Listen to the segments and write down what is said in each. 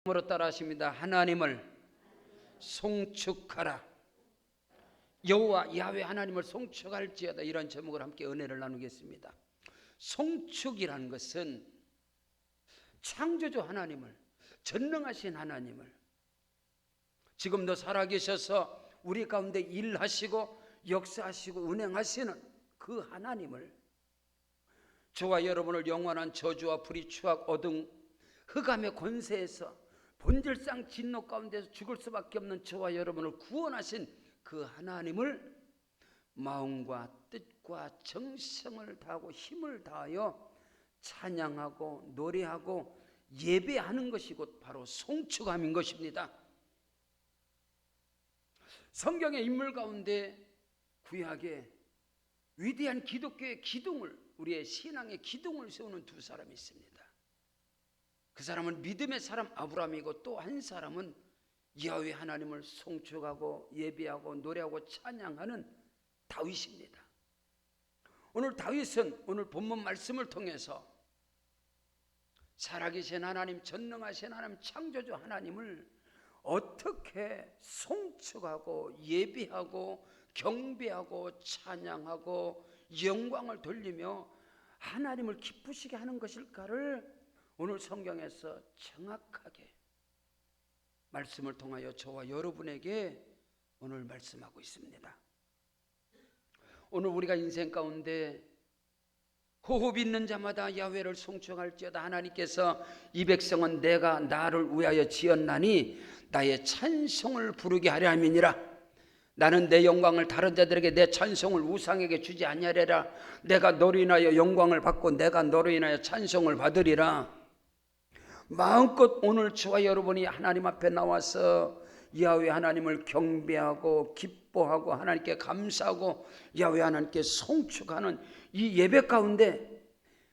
으로 따라하십니다. 하나님을 송축하라. 여호와 야훼 하나님을 송축할지어다. 이런 제목을 함께 은혜를 나누겠습니다. 송축이라는 것은 창조주 하나님을, 전능하신 하나님을, 지금도 살아계셔서 우리 가운데 일하시고 역사하시고 운행하시는 그 하나님을, 저와 여러분을 영원한 저주와 불의, 추악, 어둠, 흑암의 권세에서 본질상 진노 가운데서 죽을 수밖에 없는 저와 여러분을 구원하신 그 하나님을 마음과 뜻과 정성을 다하고 힘을 다하여 찬양하고 노래하고 예배하는 것이 곧 바로 송축함인 것입니다. 성경의 인물 가운데 구약에 위대한 기독교의 기둥을, 우리의 신앙의 기둥을 세우는 두 사람이 있습니다. 그 사람은 믿음의 사람 아브라함이고, 또 한 사람은 야훼 하나님을 송축하고 예배하고 노래하고 찬양하는 다윗입니다. 오늘 다윗은 오늘 본문 말씀을 통해서 살아계신 하나님, 전능하신 하나님, 창조주 하나님을 어떻게 송축하고 예배하고 경배하고 찬양하고 영광을 돌리며 하나님을 기쁘시게 하는 것일까를 오늘 성경에서 정확하게 말씀을 통하여 저와 여러분에게 오늘 말씀하고 있습니다. 오늘 우리가 인생 가운데 호흡 있는 자마다 야훼를 송축할지어다. 하나님께서 이 백성은 내가 나를 위하여 지었나니 나의 찬송을 부르게 하려 함이니라. 나는 내 영광을 다른 자들에게, 내 찬송을 우상에게 주지 아니하리라. 내가 너로 인하여 영광을 받고 내가 너로 인하여 찬송을 받으리라. 마음껏 오늘 저와 여러분이 하나님 앞에 나와서 야훼 하나님을 경배하고 기뻐하고 하나님께 감사하고 야훼 하나님께 송축하는 이 예배 가운데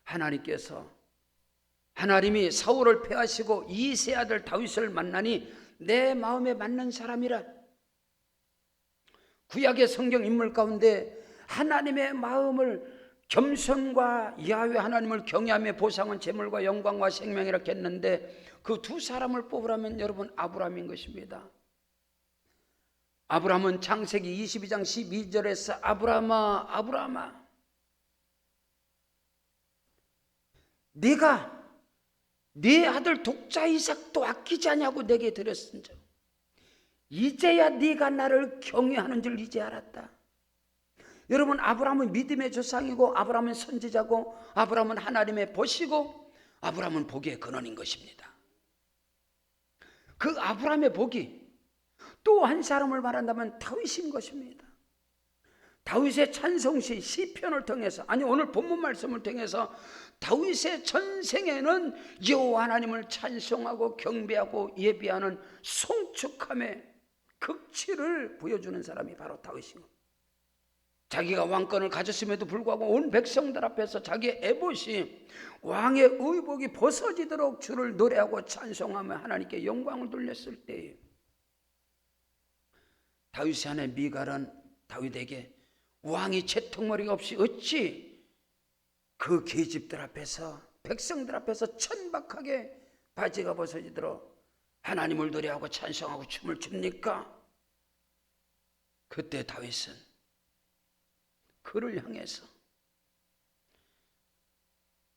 하나님께서, 하나님이 사울을 패하시고 이세 아들 다윗을 만나니 내 마음에 맞는 사람이라. 구약의 성경 인물 가운데 하나님의 마음을, 겸손과 야훼 하나님을 경외함의 보상은 재물과 영광과 생명이라 했는데, 그 두 사람을 뽑으라면 여러분 아브라함인 것입니다. 아브라함은 창세기 22장 12절에서 아브라함아 아브라함아, 네가 네 아들 독자 이삭도 아끼지 않냐고 내게 드렸은즉 이제야 네가 나를 경외하는 줄 이제 알았다. 여러분, 아브라함은 믿음의 조상이고, 아브라함은 선지자고, 아브라함은 하나님의 보시고, 아브라함은 복의 근원인 것입니다. 그 아브라함의 복이 또 한 사람을 말한다면 다윗인 것입니다. 다윗의 찬송시 시편을 통해서, 아니 오늘 본문 말씀을 통해서 다윗의 전생에는 여호와 하나님을 찬송하고 경배하고 예배하는 송축함의 극치를 보여주는 사람이 바로 다윗인 겁니다. 자기가 왕권을 가졌음에도 불구하고 온 백성들 앞에서 자기의 에봇이, 왕의 의복이 벗어지도록 주를 노래하고 찬송하며 하나님께 영광을 돌렸을 때에 다윗의 아내 미갈은 다윗에게 왕이 채통머리가 없이 어찌 그 계집들 앞에서, 백성들 앞에서 천박하게 바지가 벗어지도록 하나님을 노래하고 찬송하고 춤을 춥니까? 그때 다윗은 그를 향해서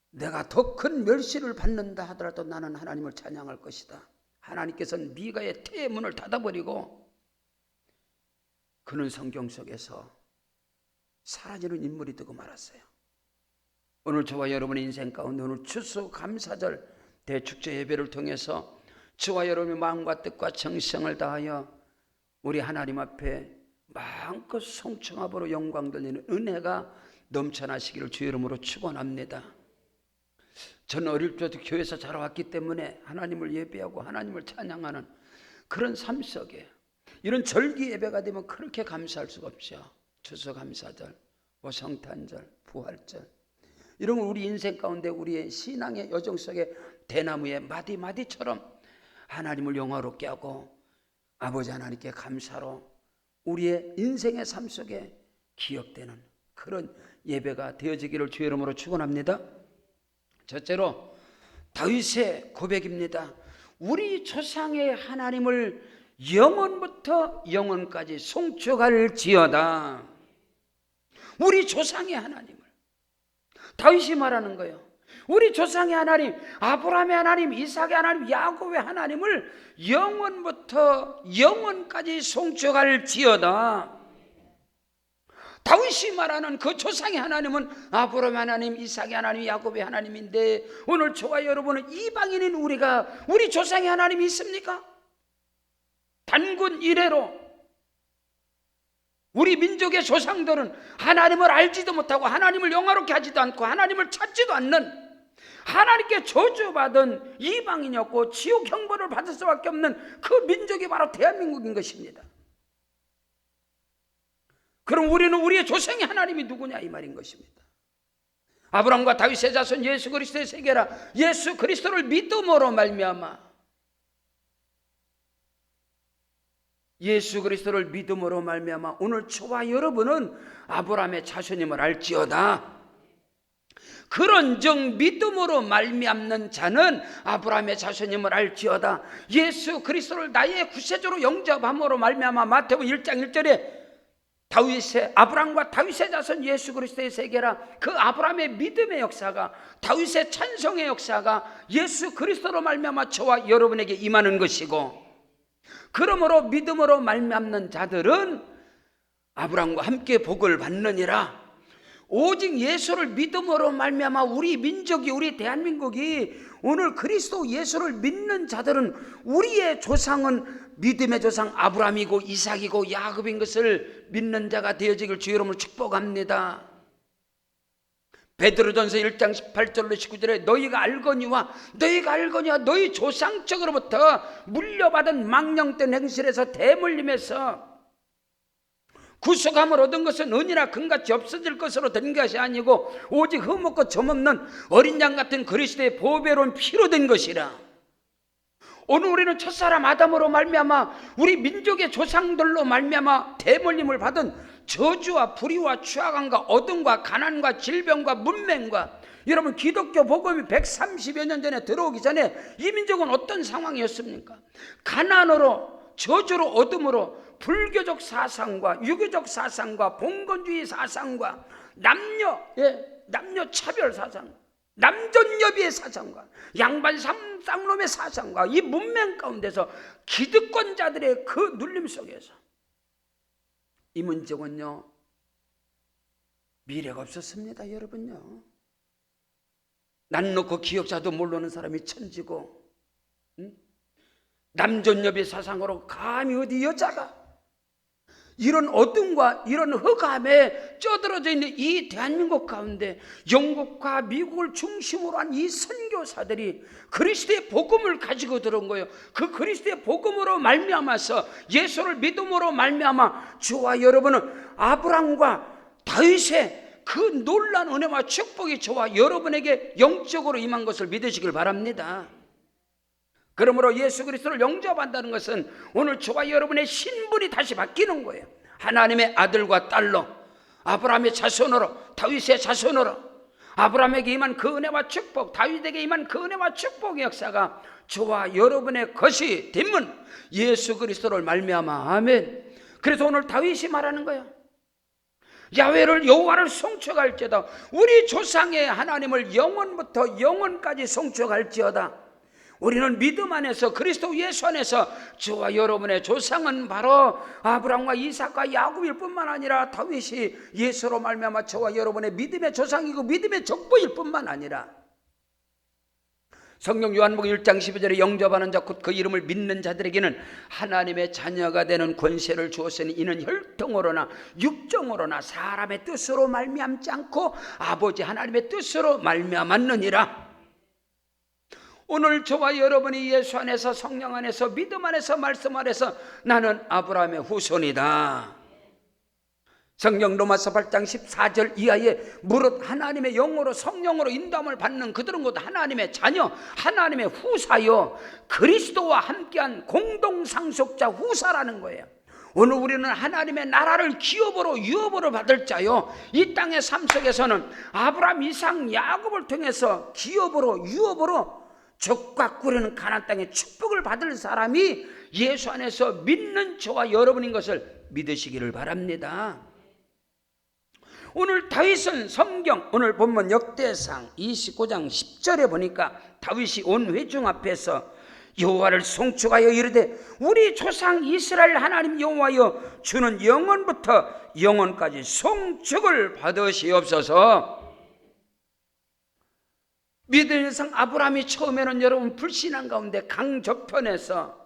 내가 더 큰 멸시를 받는다 하더라도 나는 하나님을 찬양할 것이다. 하나님께서는 미가의 태의 문을 닫아버리고 그는 성경 속에서 사라지는 인물이 되고 말았어요. 오늘 저와 여러분의 인생 가운데 오늘 추수감사절 대축제 예배를 통해서 저와 여러분의 마음과 뜻과 정성을 다하여 우리 하나님 앞에 마음껏 송축함으로 영광 돌리는 은혜가 넘쳐나시기를 주 이름으로 축원합니다. 저는 어릴 때부터 교회에서 자라왔기 때문에 하나님을 예배하고 하나님을 찬양하는 그런 삶 속에 이런 절기 예배가 되면 그렇게 감사할 수가 없죠. 추수감사절, 성탄절, 부활절, 이런 걸 우리 인생 가운데 우리의 신앙의 여정 속에 대나무의 마디마디처럼 하나님을 영화롭게 하고 아버지 하나님께 감사로 우리의 인생의 삶 속에 기억되는 그런 예배가 되어지기를 주의 이름으로 축원합니다. 첫째로 다윗의 고백입니다. 우리 조상의 하나님을 영원부터 영원까지 송축할지어다. 우리 조상의 하나님을 다윗이 말하는 거예요. 우리 조상의 하나님, 아브라함의 하나님, 이삭의 하나님, 야곱의 하나님을 영원부터 영원까지 송축할지어다. 다윗이 말하는 그 조상의 하나님은 아브라함의 하나님, 이삭의 하나님, 야곱의 하나님인데, 오늘 저와 여러분은 이방인인 우리가 우리 조상의 하나님이 있습니까? 단군 이래로 우리 민족의 조상들은 하나님을 알지도 못하고 하나님을 영화롭게 하지도 않고 하나님을 찾지도 않는, 하나님께 저주받은 이방인이었고 지옥 형벌을 받을 수밖에 없는 그 민족이 바로 대한민국인 것입니다. 그럼 우리는 우리의 조상의 하나님이 누구냐 이 말인 것입니다. 아브라함과 다윗의 자손 예수 그리스도의 세계라. 예수 그리스도를 믿음으로 말미암아, 예수 그리스도를 믿음으로 말미암아 오늘 저와 여러분은 아브라함의 자손임을 알지어다. 그런즉 믿음으로 말미암는 자는 아브라함의 자손임을 알지어다. 예수 그리스도를 나의 구세주로 영접함으로 말미암아 마태복음 1장 1절에 아브라함과 다윗의 자손 예수 그리스도의 세계라. 그 아브라함의 믿음의 역사가, 다윗의 찬송의 역사가 예수 그리스도로 말미암아 저와 여러분에게 임하는 것이고, 그러므로 믿음으로 말미암는 자들은 아브라함과 함께 복을 받느니라. 오직 예수를 믿음으로 말미암아 우리 민족이, 우리 대한민국이 오늘 그리스도 예수를 믿는 자들은 우리의 조상은 믿음의 조상 아브라함이고 이삭이고 야곱인 것을 믿는 자가 되어지길 주 여러분을 축복합니다. 베드로전서 1장 18절로 19절에 너희가 알거니와 너희 조상적으로부터 물려받은 망령된 행실에서 대물림에서 구속함을 얻은 것은 은이나 금같이 없어질 것으로 된 것이 아니고 오직 흠없고 점없는 어린 양 같은 그리스도의 보배로운 피로 된 것이라. 오늘 우리는 첫사람 아담으로 말미암아 우리 민족의 조상들로 말미암아 대물림을 받은 저주와 불의와 추악함과 어둠과 가난과 질병과 문맹과, 여러분 기독교 복음이 130여 년 전에 들어오기 전에 이 민족은 어떤 상황이었습니까? 가난으로, 저주로, 어둠으로 불교적 사상과 유교적 사상과 봉건주의 사상과 남녀 차별 사상, 남존여비의 사상과 양반 쌍놈의 사상과 이 문명 가운데서 기득권자들의 그 눌림 속에서 이 민족은요 미래가 없었습니다. 여러분요, 난 놓고 기억자도 모르는 사람이 천지고, 남존여비 사상으로 감히 어디 여자가 이런 어둠과 이런 흑암에 쩌들어져 있는 이 대한민국 가운데 영국과 미국을 중심으로 한 이 선교사들이 그리스도의 복음을 가지고 들어온 거예요. 그 그리스도의 복음으로 말미암아서 예수를 믿음으로 말미암아 저와 여러분은 아브라함과 다윗의 그 놀라운 은혜와 축복이 저와 여러분에게 영적으로 임한 것을 믿으시길 바랍니다. 그러므로 예수 그리스도를 영접한다는 것은 오늘 저와 여러분의 신분이 다시 바뀌는 거예요. 하나님의 아들과 딸로, 아브라함의 자손으로, 다윗의 자손으로, 아브라함에게 임한 그 은혜와 축복, 다윗에게 임한 그 은혜와 축복의 역사가 저와 여러분의 것이 되면 예수 그리스도를 말미암아. 아멘. 그래서 오늘 다윗이 말하는 거예요. 야훼를, 여호와를 송축할지어다. 우리 조상의 하나님을 영원부터 영원까지 송축할지어다. 우리는 믿음 안에서, 그리스도 예수 안에서 저와 여러분의 조상은 바로 아브라함과 이삭과 야곱일 뿐만 아니라 다윗이 예수로 말미암아 저와 여러분의 믿음의 조상이고 믿음의 족보일 뿐만 아니라, 성경 요한복음 1장 12절에 영접하는 자 곧 그 이름을 믿는 자들에게는 하나님의 자녀가 되는 권세를 주었으니 이는 혈통으로나 육정으로나 사람의 뜻으로 말미암지 않고 아버지 하나님의 뜻으로 말미암았느니라. 오늘 저와 여러분이 예수 안에서, 성령 안에서, 믿음 안에서, 말씀 안에서 나는 아브라함의 후손이다. 성경 로마서 8장 14절 이하에 무릇 하나님의 영으로 성령으로 인도함을 받는 그들은 곧 하나님의 자녀, 하나님의 후사요 그리스도와 함께한 공동상속자 후사라는 거예요. 오늘 우리는 하나님의 나라를 기업으로, 유업으로 받을 자요, 이 땅의 삶 속에서는 아브라함, 이삭, 야곱을 통해서 기업으로, 유업으로 족과 꿀에는 가나안 땅에 축복을 받을 사람이 예수 안에서 믿는 저와 여러분인 것을 믿으시기를 바랍니다. 오늘 다윗은 성경 오늘 본문 역대상 29장 10절에 보니까 다윗이 온 회중 앞에서 여호와를 송축하여 이르되 우리 조상 이스라엘 하나님 여호와여 주는 영원부터 영원까지 송축을 받으시옵소서. 믿음의 성 아브라함이 처음에는 여러분 불신한 가운데 강 저편에서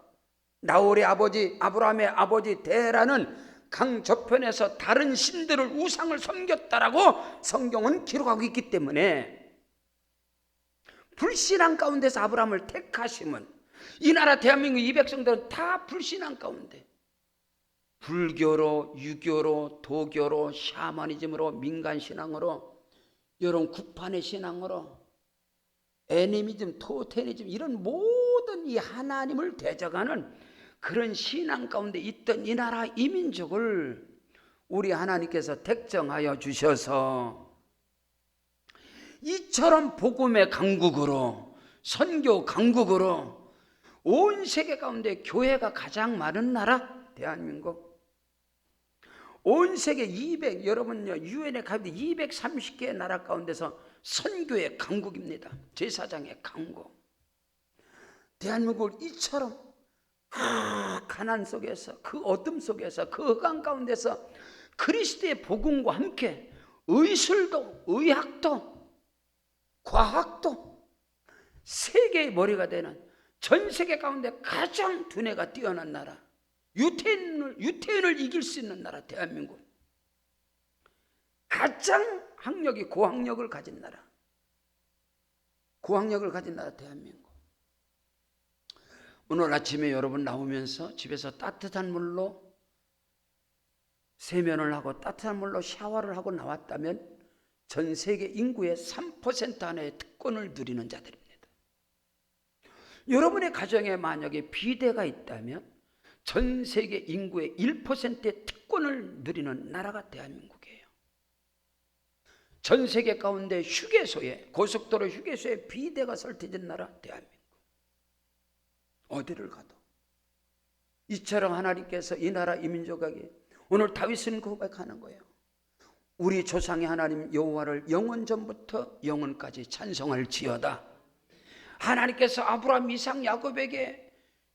나홀의 아버지 아브라함의 아버지 데라는 강 저편에서 다른 신들을 우상을 섬겼다라고 성경은 기록하고 있기 때문에 불신한 가운데서 아브라함을 택하심은 이 나라 대한민국 이 백성들은 다 불신한 가운데 불교로 유교로 도교로 샤머니즘으로 민간신앙으로 여러분 구판의 신앙으로 애니미즘 토테니즘 이런 모든 이 하나님을 대적하는 그런 신앙 가운데 있던 이 나라 이민족을 우리 하나님께서 택정하여 주셔서 이처럼 복음의 강국으로 선교 강국으로 온 세계 가운데 교회가 가장 많은 나라 대한민국 온 세계 여러분요 유엔에 가운데 230개의 나라 가운데서 선교의 강국입니다. 제사장의 강국. 대한민국을 이처럼 가난 속에서 그 어둠 속에서 그 흑암 가운데서 그리스도의 복음과 함께 의술도 의학도 과학도 세계의 머리가 되는 전 세계 가운데 가장 두뇌가 뛰어난 나라 유태인을 이길 수 있는 나라 대한민국 가장 학력이 고학력을 가진 나라 대한민국. 오늘 아침에 여러분 나오면서 집에서 따뜻한 물로 세면을 하고 따뜻한 물로 샤워를 하고 나왔다면 전 세계 인구의 3% 안에 특권을 누리는 자들입니다. 여러분의 가정에 만약에 비대가 있다면 전 세계 인구의 1%의 특권을 누리는 나라가 대한민국이에요. 전 세계 가운데 휴게소에 고속도로 휴게소에 비대가 설치된 나라 대한민국. 어디를 가도 이처럼 하나님께서 이 나라 이민족에게 오늘 다윗은 고백하는 거예요. 우리 조상의 하나님 여호와를 영원 전부터 영원까지 찬송할지어다. 하나님께서 아브라함 이삭 야곱에게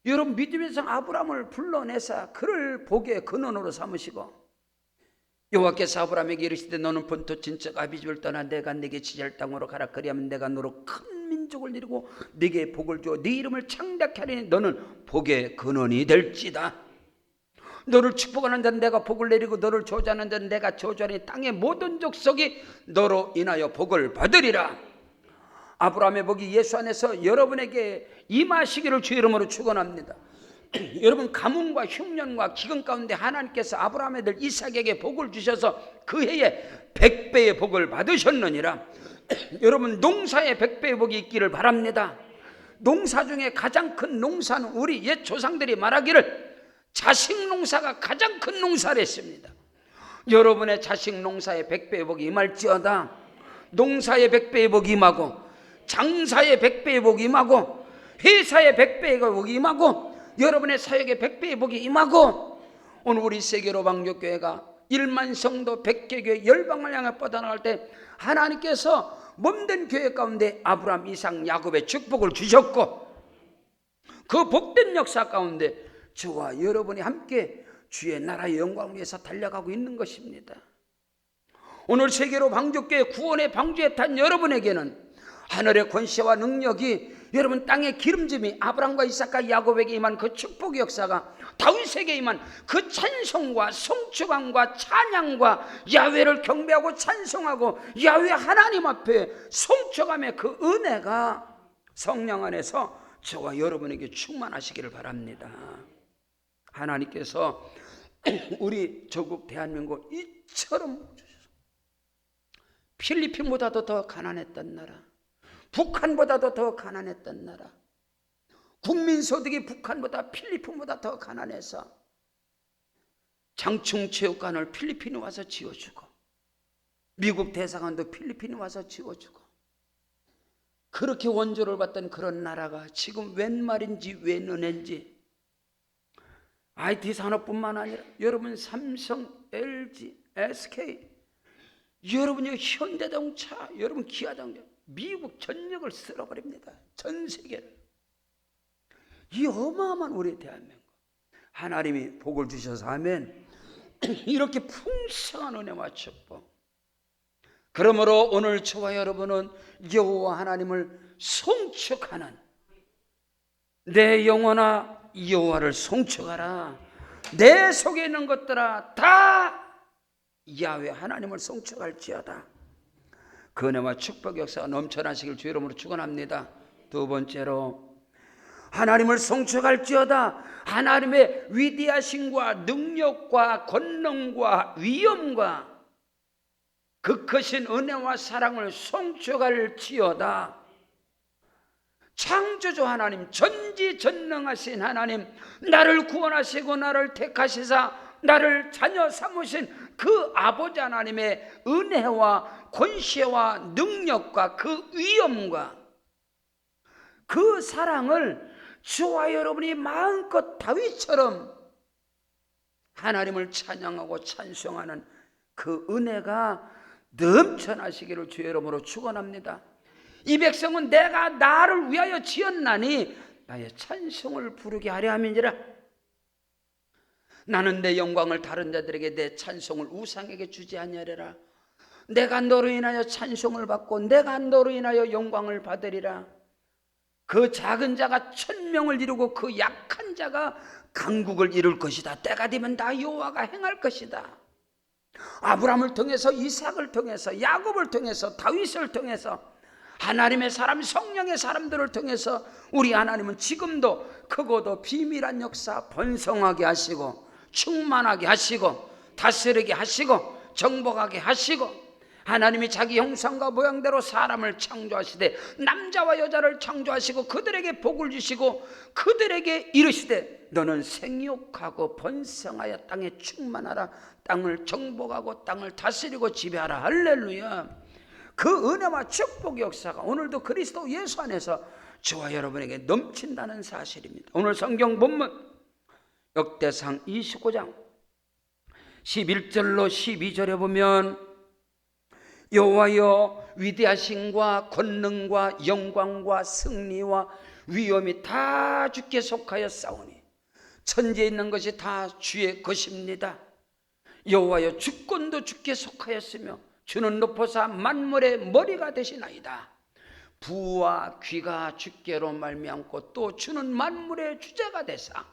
여러분 믿음의 성 아브라함을 불러내사 그를 복의 근원으로 삼으시고 여호와께서 아브라함에게 이르시되 너는 본토 친척 아비집을 떠나 내가 네게 지지할 땅으로 가라. 그리하면 내가 너로 큰 민족을 이루고 네게 복을 주어 네 이름을 창대케 하리니 너는 복의 근원이 될지다. 너를 축복하는 자는 내가 복을 내리고 너를 저주하는 자는 내가 저주하니 땅의 모든 족속이 너로 인하여 복을 받으리라. 아브라함의 복이 예수 안에서 여러분에게 임하시기를 주 이름으로 축원합니다. 여러분 가뭄과 흉년과 기근 가운데 하나님께서 아브라함의 아들 이삭에게 복을 주셔서 그 해에 100배의 복을 받으셨느니라. 여러분 농사에 100배의 복이 있기를 바랍니다. 농사 중에 가장 큰 농사는 우리 옛 조상들이 말하기를 자식 농사가 가장 큰 농사를 했습니다. 여러분의 자식 농사에 100배의 복이 임할지어다. 농사에 100배의 복이 임하고 장사에 100배의 복이 임하고 회사에 100배의 복이 임하고 여러분의 사역에 100배의 복이 임하고 오늘 우리 세계로 방족교회가 1만 성도 100개 교회 열방을 향해 뻗어나갈 때 하나님께서 몸된 교회 가운데 아브라함 이삭 야곱의 축복을 주셨고 그 복된 역사 가운데 저와 여러분이 함께 주의 나라의 영광을 위해서 달려가고 있는 것입니다. 오늘 세계로 방족교회 구원의 방주에 탄 여러분에게는 하늘의 권세와 능력이 여러분 땅의 기름짐이 아브라함과 이삭과 야곱에게 임한 그 축복의 역사가 다윗에게 임한 그 찬송과 송축함과 찬양과 야훼를 경배하고 찬송하고 야훼 하나님 앞에 송축함의 그 은혜가 성령 안에서 저와 여러분에게 충만하시기를 바랍니다. 하나님께서 우리 조국 대한민국 이처럼 필리핀보다도 더 가난했던 나라, 북한보다도 더 가난했던 나라, 국민소득이 북한보다 필리핀보다 더 가난해서 장충체육관을 필리핀에 와서 지어주고 미국 대사관도 필리핀에 와서 지어주고 그렇게 원조를 받던 그런 나라가 지금 웬 말인지 웬 은혜인지, IT 산업뿐만 아니라 여러분 삼성, LG, SK, 여러분이 현대자동차, 여러분 기아자동차, 미국 전역을 쓸어버립니다. 전 세계를. 이 어마어마한 우리 대한민국, 하나님이 복을 주셔서 아멘. 이렇게 풍성한 은혜와 축복. 그러므로 오늘 저와 여러분은 여호와 하나님을 송축하는, 내 영혼아 여호와를 송축하라, 내 속에 있는 것들아 다 야훼 하나님을 송축할지어다. 그 은혜와 축복 역사가 넘쳐나시길 주 이름으로 축원합니다. 두 번째로, 하나님을 송축할지어다. 하나님의 위대하심과 능력과 권능과 위엄과 그 크신 은혜와 사랑을 송축할지어다. 창조주 하나님, 전지전능하신 하나님, 나를 구원하시고 나를 택하시사 나를 자녀 삼으신 그 아버지 하나님의 은혜와 권세와 능력과 그 위엄과 그 사랑을 저와 여러분이 마음껏 다윗처럼 하나님을 찬양하고 찬송하는 그 은혜가 넘쳐나시기를 주 이름으로 축원합니다. 이 백성은 내가 나를 위하여 지었나니 나의 찬송을 부르게 하려 함이니라. 나는 내 영광을 다른 자들에게, 내 찬송을 우상에게 주지 아니하리라. 내가 너로 인하여 찬송을 받고 내가 너로 인하여 영광을 받으리라. 그 작은 자가 천명을 이루고 그 약한 자가 강국을 이룰 것이다. 때가 되면 다 여호와가 행할 것이다. 아브라함을 통해서, 이삭을 통해서, 야곱을 통해서, 다윗을 통해서, 하나님의 사람, 성령의 사람들을 통해서 우리 하나님은 지금도 크고도 비밀한 역사 번성하게 하시고 충만하게 하시고 다스리게 하시고 정복하게 하시고, 하나님이 자기 형상과 모양대로 사람을 창조하시되 남자와 여자를 창조하시고 그들에게 복을 주시고 그들에게 이르시되 너는 생육하고 번성하여 땅에 충만하라. 땅을 정복하고 땅을 다스리고 지배하라. 할렐루야. 그 은혜와 축복의 역사가 오늘도 그리스도 예수 안에서 저와 여러분에게 넘친다는 사실입니다. 오늘 성경 본문 역대상 29장 11절로 12절에 보면 여호와여 위대하심과 권능과 영광과 승리와 위엄이 다 주께 속하여 싸우니 천지에 있는 것이 다 주의 것입니다. 여호와여 주권도 주께 속하였으며 주는 높으사 만물의 머리가 되시나이다. 부와 귀가 주께로 말미암고 또 주는 만물의 주자가 되사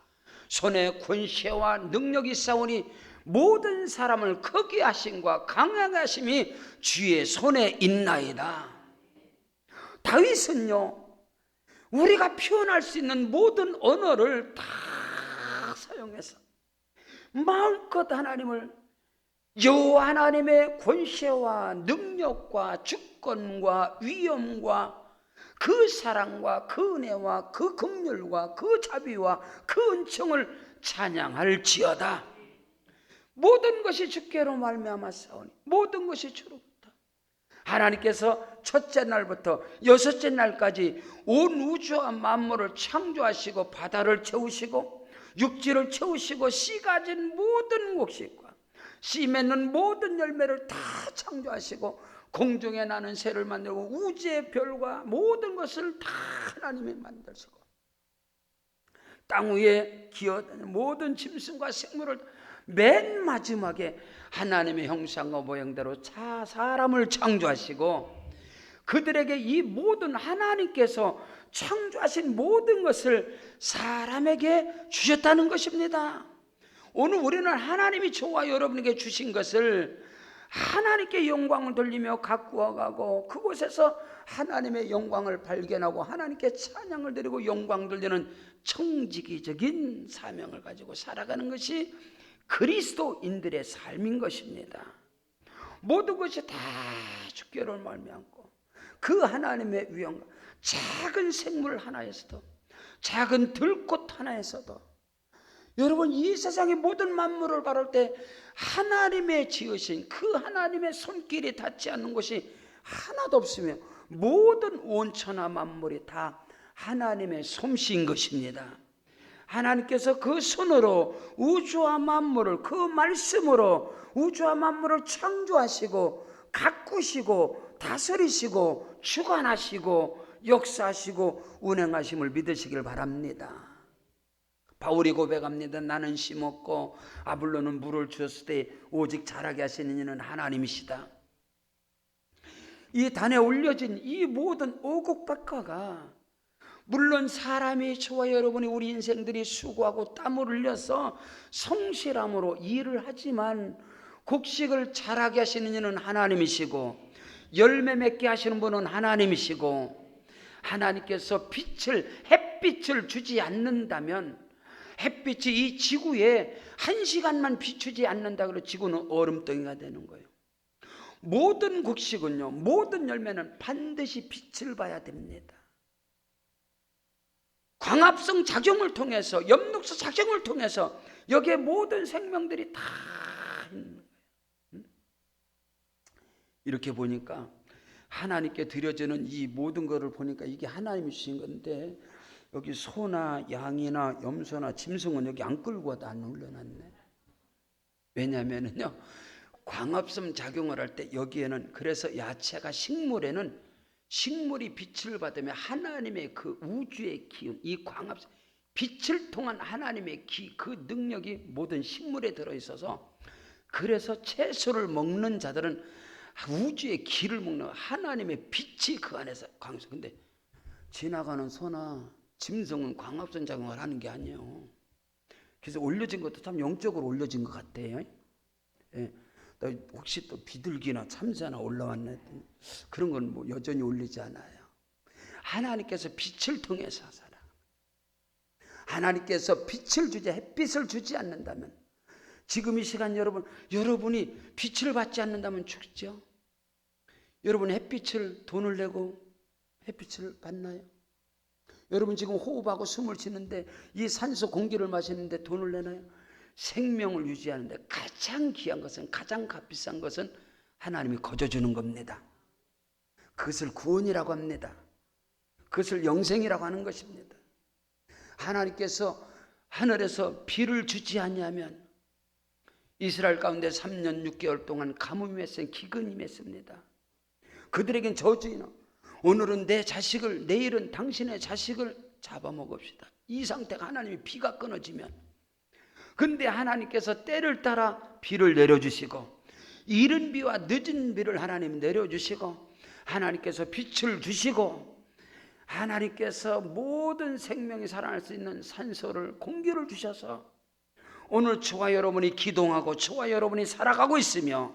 손에 권세와 능력이 있사오니 모든 사람을 크게 하심과 강하게 하심이 주의 손에 있나이다. 다윗은요, 우리가 표현할 수 있는 모든 언어를 다 사용해서 마음껏 하나님을, 여호와 하나님의 권세와 능력과 주권과 위엄과 그 사랑과 그 은혜와 그 긍휼과 그 자비와 그 은총을 찬양할지어다. 모든 것이 주께로 말미암아 싸우니 모든 것이 주로부터. 하나님께서 첫째 날부터 여섯째 날까지 온 우주와 만물을 창조하시고 바다를 채우시고 육지를 채우시고 씨 가진 모든 곡식과 씨 맺는 모든 열매를 다 창조하시고 공중에 나는 새를 만들고 우주의 별과 모든 것을 다 하나님이 만드시고 땅 위에 기어다니는 모든 짐승과 생물을 맨 마지막에 하나님의 형상과 모양대로 사람을 창조하시고 그들에게 이 모든 하나님께서 창조하신 모든 것을 사람에게 주셨다는 것입니다. 오늘 우리는 하나님이 저와 여러분에게 주신 것을 하나님께 영광을 돌리며 가꾸어 가고 그곳에서 하나님의 영광을 발견하고 하나님께 찬양을 드리고 영광 돌리는 청지기적인 사명을 가지고 살아가는 것이 그리스도인들의 삶인 것입니다. 모든 것이 다 주께로 말미암고 그 하나님의 위엄과 작은 생물 하나에서도 작은 들꽃 하나에서도 여러분 이 세상의 모든 만물을 바라볼 때 하나님의 지으신 그 하나님의 손길이 닿지 않는 곳이 하나도 없으며 모든 원천하 만물이 다 하나님의 솜씨인 것입니다. 하나님께서 그 손으로 우주와 만물을, 그 말씀으로 우주와 만물을 창조하시고 가꾸시고 다스리시고 주관하시고 역사하시고 운행하심을 믿으시길 바랍니다. 바울이 고백합니다. 나는 심었고 아볼로는 물을 주었을 때 오직 자라게 하시는 이는 하나님이시다. 이 단에 올려진 이 모든 오곡백과가, 물론 사람이, 저와 여러분이, 우리 인생들이 수고하고 땀을 흘려서 성실함으로 일을 하지만 곡식을 자라게 하시는 이는 하나님이시고 열매 맺게 하시는 분은 하나님이시고, 하나님께서 햇빛을 주지 않는다면, 햇빛이 이 지구에 1시간만 비추지 않는다 그러면 지구는 얼음덩이가 되는 거예요. 모든 곡식은요, 모든 열매는 반드시 빛을 봐야 됩니다. 광합성 작용을 통해서, 엽록소 작용을 통해서 여기에 모든 생명들이 다 있는 거예요. 이렇게 보니까 하나님께 드려지는 이 모든 것을 보니까 이게 하나님이 주신 건데, 여기 소나 양이나 염소나 짐승은 여기 안 끌고 와도 안 올려놨네. 왜냐하면요, 광합성 작용을 할 때 여기에는, 그래서 야채가, 식물에는 식물이 빛을 받으면 하나님의 그 우주의 기운, 이 광합성, 빛을 통한 하나님의 그 능력이 모든 식물에 들어있어서, 그래서 채소를 먹는 자들은 우주의 기를 먹는 하나님의 빛이 그 안에서 광합성. 근데 지나가는 소나 짐승은 광합성 작용을 하는 게 아니에요. 그래서 올려진 것도 참 영적으로 올려진 것 같아요. 예. 혹시 또 비둘기나 참새나 올라왔네, 그런 건 뭐 여전히 올리지 않아요. 하나님께서 빛을 통해서 살아. 하나님께서 빛을 주지, 햇빛을 주지 않는다면, 지금 이 시간 여러분이 빛을 받지 않는다면 죽죠. 여러분 햇빛을 돈을 내고 햇빛을 받나요? 여러분 지금 호흡하고 숨을 쉬는데, 이 산소 공기를 마시는데 돈을 내나요? 생명을 유지하는데 가장 귀한 것은, 가장 값비싼 것은 하나님이 거저주는 겁니다. 그것을 구원이라고 합니다. 그것을 영생이라고 하는 것입니다. 하나님께서 하늘에서 비를 주지 않냐면 이스라엘 가운데 3년 6개월 동안 가뭄이 맺습니다. 기근이 맺습니다. 그들에겐 저주이나, 오늘은 내 자식을, 내일은 당신의 자식을 잡아먹읍시다. 이 상태가 하나님이 비가 끊어지면, 근데 하나님께서 때를 따라 비를 내려주시고, 이른 비와 늦은 비를 하나님 내려주시고, 하나님께서 빛을 주시고, 하나님께서 모든 생명이 살아날 수 있는 산소를, 공기를 주셔서 오늘 저와 여러분이 기동하고 저와 여러분이 살아가고 있으며,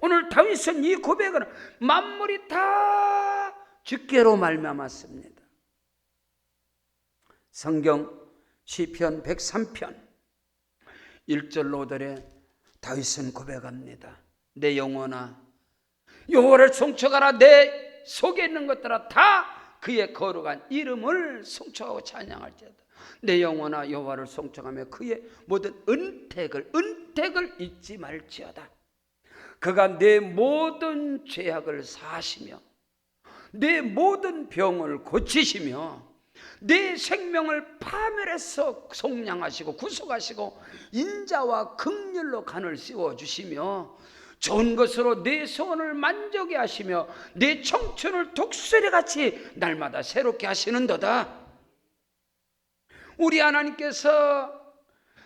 오늘 다윗은 이 고백은 만물이 다 주께로 말미암았습니다. 성경 시편 103편 1절로 5절에 다윗은 고백합니다. 내 영혼아 여호와를 송축하라. 내 속에 있는 것들아 다 그의 거룩한 이름을 송축하고 찬양할지어다. 내 영혼아 여호와를 송축하며 그의 모든 은택을 잊지 말지어다. 그가 내 모든 죄악을 사하시며 내 모든 병을 고치시며 내 생명을 파멸해서 속량하시고 구속하시고 인자와 긍휼로 간을 씌워주시며 좋은 것으로 내 소원을 만족해 하시며 내 청춘을 독수리같이 날마다 새롭게 하시는도다. 우리 하나님께서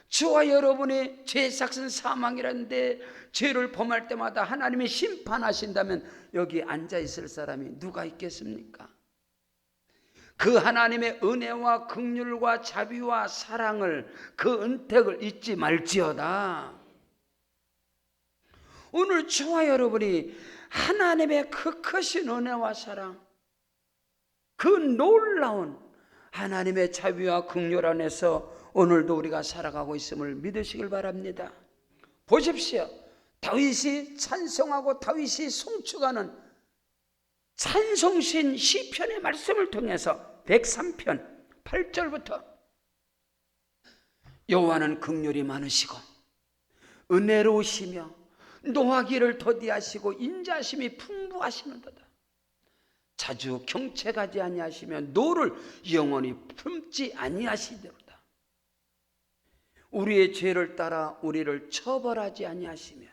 저와 여러분의 죄의 삭은 사망이라는데, 죄를 범할 때마다 하나님이 심판하신다면 여기 앉아있을 사람이 누가 있겠습니까? 그 하나님의 은혜와 긍휼과 자비와 사랑을, 그 은택을 잊지 말지어다. 오늘 저와 여러분이 하나님의 그 크신 은혜와 사랑, 그 놀라운 하나님의 자비와 긍휼 안에서 오늘도 우리가 살아가고 있음을 믿으시길 바랍니다. 보십시오. 다윗이 찬송하고 다윗이 송축하는 찬송신 시편의 말씀을 통해서 103편 8절부터 여호와는 긍휼이 많으시고 은혜로우시며 노하기를 더디하시고 인자하심이 풍부하시는도다. 자주 경책하지 아니하시며 노를 영원히 품지 아니하시리로다. 우리의 죄를 따라 우리를 처벌하지 아니하시며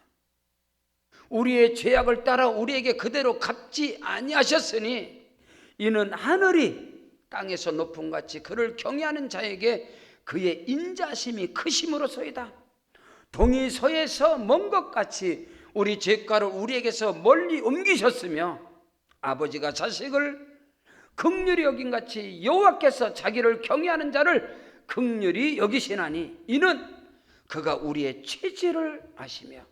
우리의 죄악을 따라 우리에게 그대로 갚지 아니하셨으니 이는 하늘이 땅에서 높음 같이 그를 경외하는 자에게 그의 인자심이 크심으로소이다. 동이 서에서 먼 것 같이 우리 죄가를 우리에게서 멀리 옮기셨으며 아버지가 자식을 긍휼히 여긴 같이 여호와께서 자기를 경외하는 자를 긍휼히 여기시나니 이는 그가 우리의 죄질을 아시며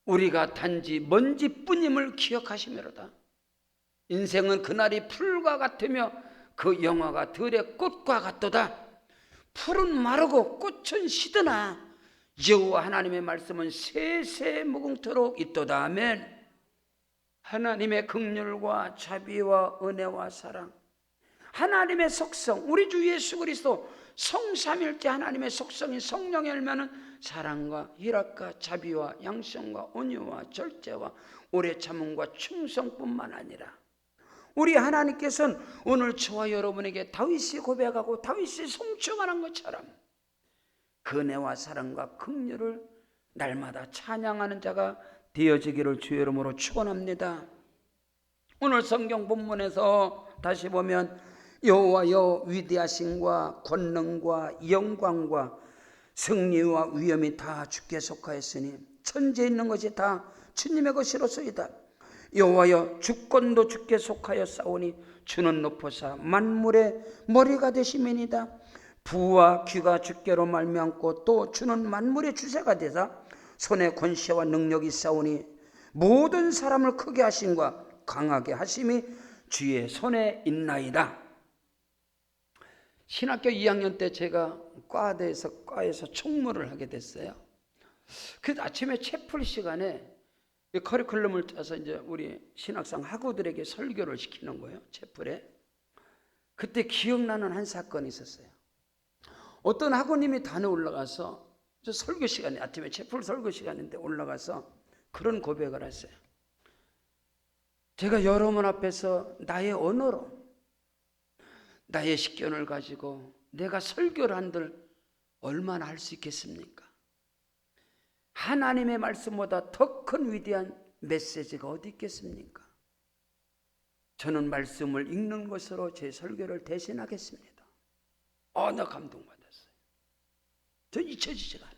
우리가 단지 먼지뿐임을 기억하시며로다. 인생은 그날이 풀과 같으며 그 영화가 들의 꽃과 같도다. 풀은 마르고 꽃은 시드나 여호와 하나님의 말씀은 세세 무궁토록 있도다. 아멘. 하나님의 긍휼과 자비와 은혜와 사랑, 하나님의 속성, 우리 주 예수 그리스도 성삼일째 하나님의 속성인 성령의 열매는 사랑과 희락과 자비와 양성과 온유와 절제와 오래 참음과 충성뿐만 아니라 우리 하나님께서는 오늘 저와 여러분에게 다윗이 고백하고 다윗이 송축하는 것처럼 은혜와 사랑과 긍휼을 날마다 찬양하는 자가 되어지기를 주의 이름으로 축원합니다. 오늘 성경 본문에서 다시 보면 여호와여 위대하심과 권능과 영광과 승리와 위엄이 다 주께 속하였으니 천지에 있는 것이 다 주님의 것이로소이다. 여호와여 주권도 주께 속하였사오니 주는 높으사 만물의 머리가 되심이니이다. 부와 귀가 주께로 말미암고 또 주는 만물의 주체가 되사 손에 권세와 능력이 있사오니 모든 사람을 크게 하심과 강하게 하심이 주의 손에 있나이다. 신학교 2학년 때 제가 과에서 총무를 하게 됐어요. 그래서 아침에 채플 시간에 커리큘럼을 짜서 이제 우리 신학생 학우들에게 설교를 시키는 거예요. 채플에. 그때 기억나는 한 사건이 있었어요. 어떤 학우님이 단에 올라가서 설교 시간에 아침에 채플 설교 시간인데 올라가서 그런 고백을 했어요. 제가 여러분 앞에서 나의 언어로 나의 식견을 가지고 내가 설교를 한들 얼마나 할 수 있겠습니까? 하나님의 말씀보다 더 큰 위대한 메시지가 어디 있겠습니까? 저는 말씀을 읽는 것으로 제 설교를 대신하겠습니다. 나 감동받았어요. 저 잊혀지지가 않아요.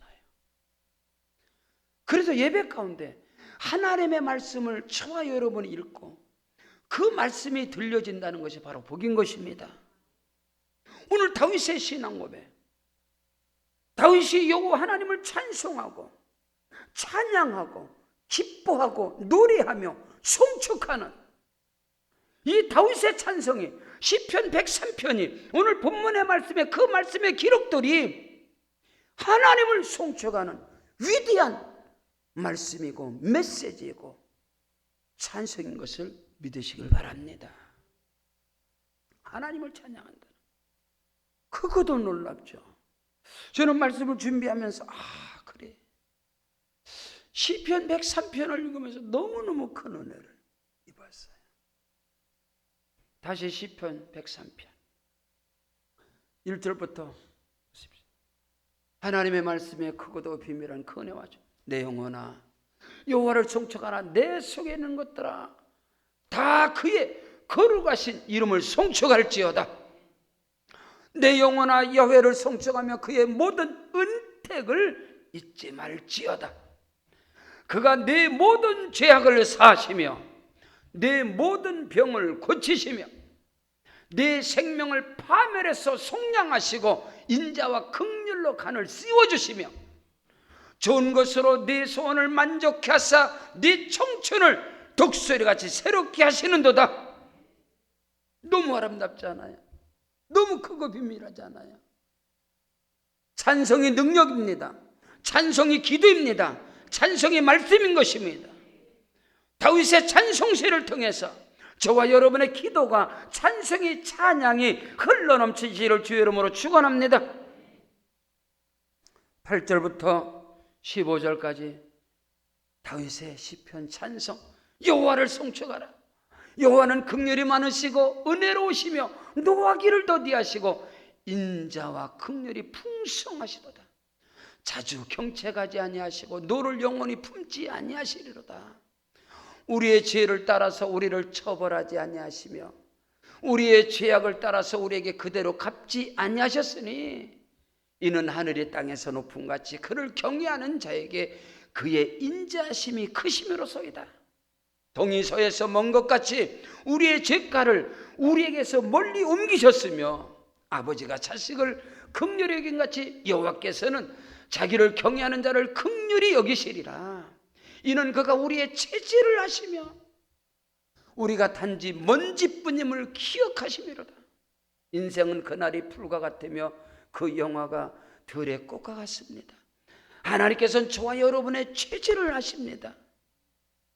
그래서 예배 가운데 하나님의 말씀을 저와 여러분이 읽고 그 말씀이 들려진다는 것이 바로 복인 것입니다. 오늘 다윗의 신앙 고백, 다윗이 여호와 하나님을 찬송하고 찬양하고 기뻐하고 노래하며 송축하는 이 다윗의 찬송이 시편 103편이 오늘 본문의 말씀에 그 말씀의 기록들이 하나님을 송축하는 위대한 말씀이고 메시지이고 찬송인 것을 믿으시길 바랍니다. 하나님을 찬양한다. 그것도 놀랍죠. 저는 말씀을 준비하면서 그래, 시편 103편을 읽으면서 너무너무 큰 은혜를 입었어요. 다시 시편 103편 1절부터 하나님의 말씀에 크고도 비밀한 그 은혜와 내 영혼아 여호와를 송축하라. 내 속에 있는 것들아 다 그의 거룩하신 이름을 송축할지어다. 내 영혼아 여호와를 송축하며 그의 모든 은택을 잊지 말지어다. 그가 내 모든 죄악을 사하시며 내 모든 병을 고치시며 내 생명을 파멸해서 속량하시고 인자와 긍휼로 간을 씌워주시며 좋은 것으로 네 소원을 만족케 하사 네 청춘을 독수리같이 새롭게 하시는도다. 너무 아름답지 않아요? 너무 크고 비밀하지 않아요? 찬송이 능력입니다. 찬송이 기도입니다. 찬송이 말씀인 것입니다. 다윗의 찬송시를 통해서 저와 여러분의 기도가 찬송이 찬양이 흘러넘치기를 주의 이름으로 축원합니다. 8절부터 15절까지 다윗의 시편 찬송, 여호와를 송축하라. 여호와는 긍휼이 많으시고 은혜로우시며 노하기를 더디하시고 인자와 긍휼이 풍성하시도다. 자주 경책하지 아니하시고 노를 영원히 품지 아니하시리로다. 우리의 죄를 따라서 우리를 처벌하지 아니하시며 우리의 죄악을 따라서 우리에게 그대로 갚지 아니하셨으니 이는 하늘의 땅에서 높음 같이 그를 경외하는 자에게 그의 인자심이 크심이로소이다. 동이 서에서 먼 것 같이 우리의 죄가를 우리에게서 멀리 옮기셨으며 아버지가 자식을 긍휼히 여긴 같이 여호와께서는 자기를 경외하는 자를 긍휼히 여기시리라. 이는 그가 우리의 체질을 아시며 우리가 단지 먼지뿐임을 기억하심이로다. 인생은 그날이 풀과 같으며 그 영화가 들의 꽃과 같습니다. 하나님께서는 저와 여러분의 체질을 아십니다.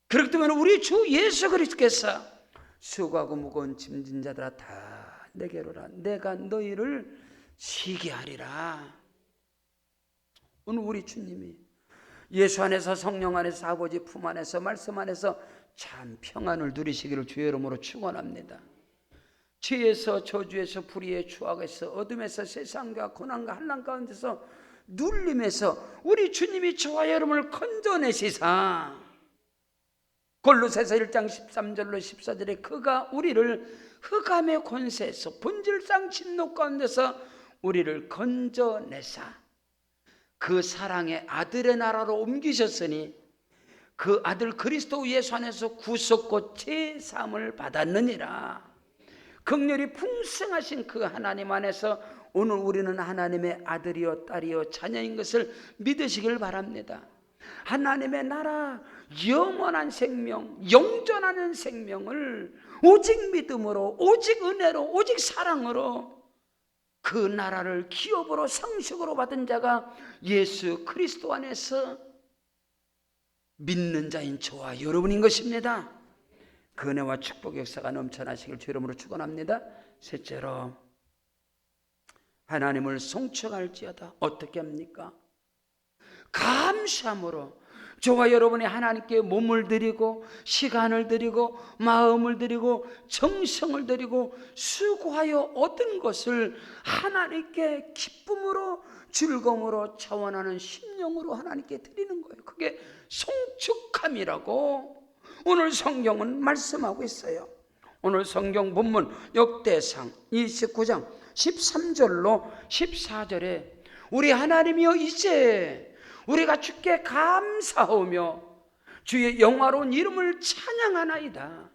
그렇기 때문에 우리 주 예수 그리스도께서 수고하고 무거운 짐진 자들아 다 내게로라. 내가 너희를 쉬게 하리라. 오늘 우리 주님이 예수 안에서 성령 안에서 아버지 품 안에서 말씀 안에서 참 평안을 누리시기를 주의 이름으로 축원합니다. 죄에서 저주에서 불의의 추악에서 어둠에서 세상과 고난과 한란 가운데서 눌림에서 우리 주님이 저와 여러분을 건져내시사 골로새서 1장 13절로 14절에 그가 우리를 흑암의 권세에서 본질상 진노 가운데서 우리를 건져내사 그 사랑의 아들의 나라로 옮기셨으니 그 아들 그리스도 예수 안에서 구속과 제사함을 받았느니라. 긍휼이 풍성하신 그 하나님 안에서 오늘 우리는 하나님의 아들이요 딸이요 자녀인 것을 믿으시길 바랍니다. 하나님의 나라 영원한 생명, 영존하는 생명을 오직 믿음으로, 오직 은혜로, 오직 사랑으로 그 나라를 기업으로 상식으로 받은 자가 예수 그리스도 안에서 믿는 자인 저와 여러분인 것입니다. 그 은혜와 축복의 역사가 넘쳐나시길 주 이름으로 축원합니다. 셋째로 하나님을 송축할지어다. 어떻게 합니까? 감사함으로 저와 여러분이 하나님께 몸을 드리고 시간을 드리고 마음을 드리고 정성을 드리고 수고하여 얻은 것을 하나님께 기쁨으로 즐거움으로 차원하는 심령으로 하나님께 드리는 거예요. 그게 송축함이라고 오늘 성경은 말씀하고 있어요. 오늘 성경 본문 역대상 29장 13절로 14절에 우리 하나님이여 이제 우리가 주께 감사하며 주의 영화로운 이름을 찬양하나이다.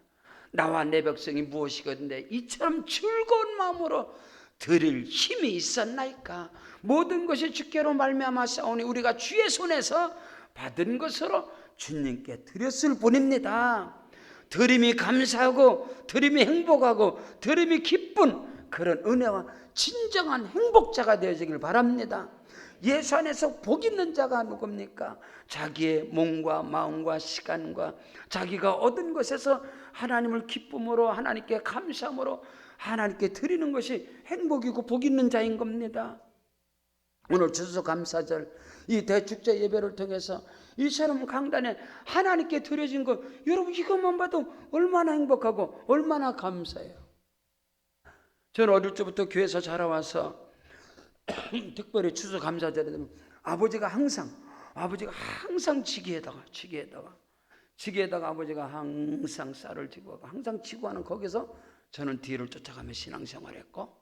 나와 내 백성이 무엇이건데 이처럼 즐거운 마음으로 드릴 힘이 있었나이까. 모든 것이 주께로 말미암아 싸우니 우리가 주의 손에서 받은 것으로 주님께 드렸을 뿐입니다. 드림이 감사하고 드림이 행복하고 드림이 기쁜 그런 은혜와 진정한 행복자가 되어지길 바랍니다. 예수 안에서 복 있는 자가 누굽니까? 자기의 몸과 마음과 시간과 자기가 얻은 것에서 하나님을 기쁨으로 하나님께 감사함으로 하나님께 드리는 것이 행복이고 복 있는 자인 겁니다. 오늘 추수감사절 이 대축제 예배를 통해서 이처럼 강단에 하나님께 드려진 것 여러분 이것만 봐도 얼마나 행복하고 얼마나 감사해요. 저는 어릴 때부터 교회에서 자라와서 특별히 추수감사절에 되면 아버지가 항상 지게에다가 아버지가 항상 쌀을 지고 가고 항상 지고 하는 거기서 저는 뒤를 쫓아가며 신앙생활했고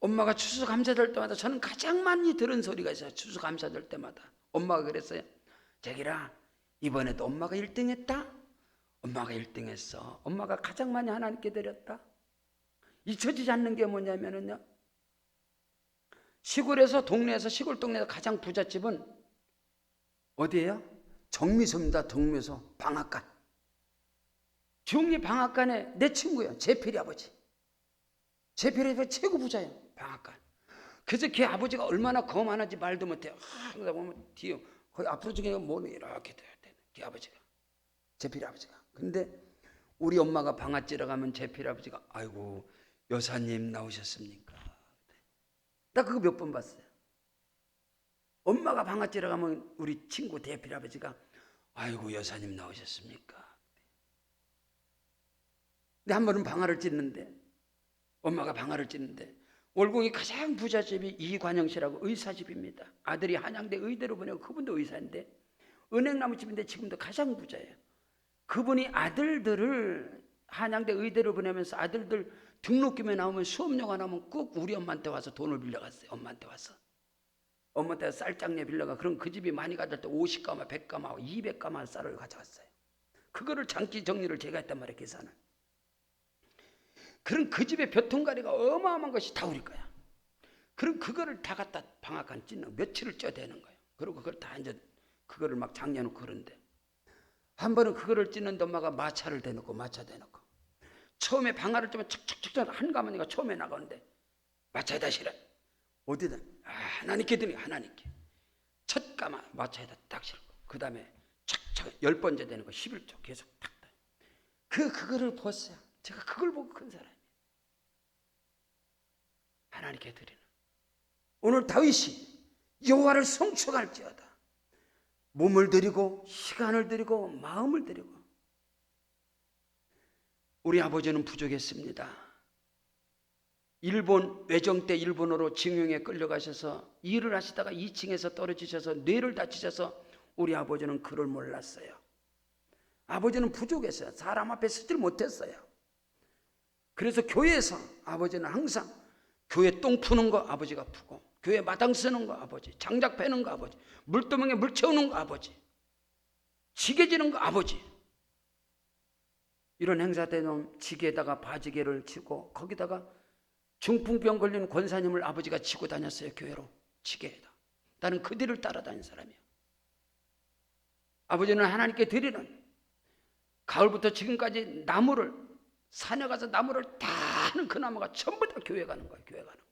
엄마가 추수감사절 때마다 저는 가장 많이 들은 소리가 있어요. 추수감사절 때마다 엄마가 그랬어요. 자기라 이번에도 엄마가 1등 했다. 엄마가 1등 했어. 엄마가 가장 많이 하나님께 드렸다. 잊혀지지 않는 게 뭐냐면은요, 시골에서 동네에서 시골 동네에서 가장 부잣집은 어디예요? 정미소입니다. 정미소 방앗간. 중리 방앗간에 내 친구예요. 제필이 아버지. 제필이 아버지 최고 부자예요. 방앗간. 그래서 걔 아버지가 얼마나 거만한지 말도 못해요. 그러다 보면 뒤에 거의 앞으로 중에 뭐는 이렇게 돼야 돼. 걔 아버지가. 제필이 아버지가. 근데 우리 엄마가 방앗지러 가면 제필이 아버지가 아이고 여사님 나오셨습니까? 나 그거 몇 번 봤어요. 엄마가 방앗지러 가면 우리 친구 대필 아버지가 아이고 여사님 나오셨습니까? 근데 한 번은 방아를 찢는데, 엄마가 방아를 찢는데, 월공이 가장 부잣집이 이관영 씨라고 의사집입니다. 아들이 한양대 의대로 보내고 그분도 의사인데 은행나무집인데 지금도 가장 부자예요. 그분이 아들들을 한양대 의대로 보내면서 아들들 등록금에 나오면 수업료가 나오면 꼭 우리 엄마한테 와서 돈을 빌려갔어요. 엄마한테 와서. 엄마한테 쌀장내 빌려가. 그럼 그 집이 많이 가져올 때 50가마, 100가마, 200가마 쌀을 가져갔어요. 그거를 장기 정리를 제가 했단 말이에요. 계산을. 그럼 그 집의 벼통가리가 어마어마한 것이 다 우리 거야. 그럼 그거를 다 갖다 방앗간 찢는 며칠을 쪄대는 거예요. 그리고 그걸 다 이제 그거를 막 장려놓고 그런데 한 번은 그거를 찢는데 엄마가 마차를 대놓고 마차 대놓고 처음에 방아를 찌면 척척척 한 가마니가 처음에 나가는데 마차에다 실어. 어디다? 하나님께 드니 하나님께. 첫 가마 마차에다 딱 실고 그 다음에 척척 10번째 되는 거 11조 계속 탁. 그거를 보았어요. 제가 그걸 보고 큰 사람이에요. 하나님께 드리는. 오늘 다윗이 여호와를 송축할지어다. 몸을 드리고 시간을 드리고 마음을 드리고. 우리 아버지는 부족했습니다. 일본 외정 때 일본으로 징용에 끌려가셔서 일을 하시다가 2층에서 떨어지셔서 뇌를 다치셔서 우리 아버지는 그를 몰랐어요. 아버지는 부족했어요. 사람 앞에 서질 못했어요. 그래서 교회에서 아버지는 항상 교회 똥 푸는 거 아버지가 푸고, 교회 마당 쓰는 거 아버지, 장작 패는 거 아버지, 물두멍에 물 채우는 거 아버지, 지게 지는 거 아버지. 이런 행사 때는 지게에다가 바지개를 치고 거기다가 중풍병 걸린 권사님을 아버지가 치고 다녔어요. 교회로 지게에다. 나는 그 뒤를 따라다닌 사람이에요. 아버지는 하나님께 드리는 가을부터 지금까지 나무를 산에 가서 나무를 다 하는 그 나무가 전부 다 교회 가는 거예요. 교회 가는 거.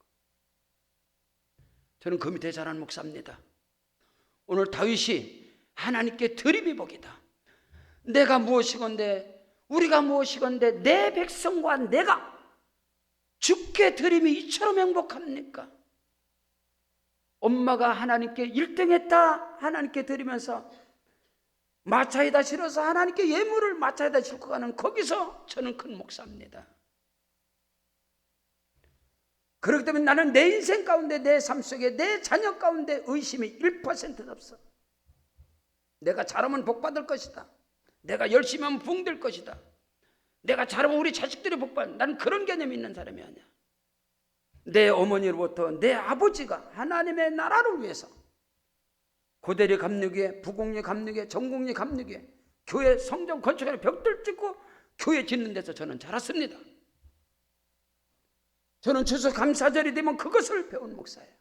저는 그 밑에 자란 목사입니다. 오늘 다윗이 하나님께 드림이 복이다. 내가 무엇이건대 우리가 무엇이건대 내 백성과 내가 주께 드림이 이처럼 행복합니까? 엄마가 하나님께 1등했다 하나님께 드리면서 마차에다 실어서 하나님께 예물을 마차에다 싣고 가는 거기서 저는 큰 목사입니다. 그렇기 때문에 나는 내 인생 가운데 내 삶 속에 내 자녀 가운데 의심이 1%도 없어. 내가 잘하면 복 받을 것이다. 내가 열심히 하면 복 될 것이다. 내가 잘하면 우리 자식들이 복 받는. 나는 그런 개념이 있는 사람이 아니야. 내 어머니로부터 내 아버지가 하나님의 나라를 위해서 고대리 감리교회, 부곡리 감리교회, 전곡리 감리교회, 교회 성전 건축하는 벽들 찍고 교회 짓는 데서 저는 자랐습니다. 저는 추수 감사절이 되면 그것을 배운 목사예요.